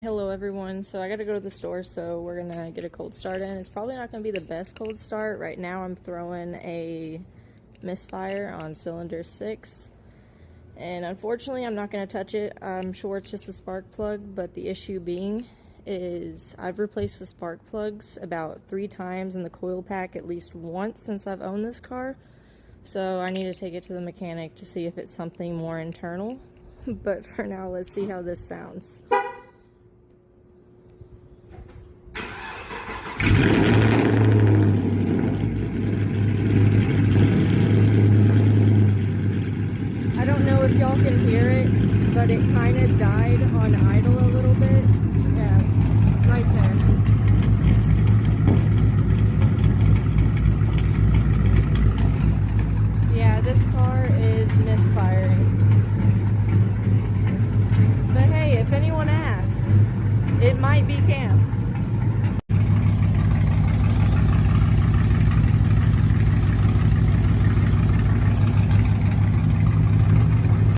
Hello everyone, so I gotta go to the store, so we're gonna get a cold start in. It's probably not gonna be the best cold start. Right now I'm throwing a misfire on cylinder 6, and unfortunately I'm not gonna touch it. I'm sure it's just a spark plug, but the issue being is I've replaced the spark plugs about 3 times in the coil pack at least once since I've owned this car. So I need to take it to the mechanic to see if it's something more internal. But for now, let's see how this sounds. I don't know if y'all can hear it, but it kind of died on idle a little bit. Yeah, right there. Yeah, this car is misfiring. But hey, if anyone asks, it might be camp.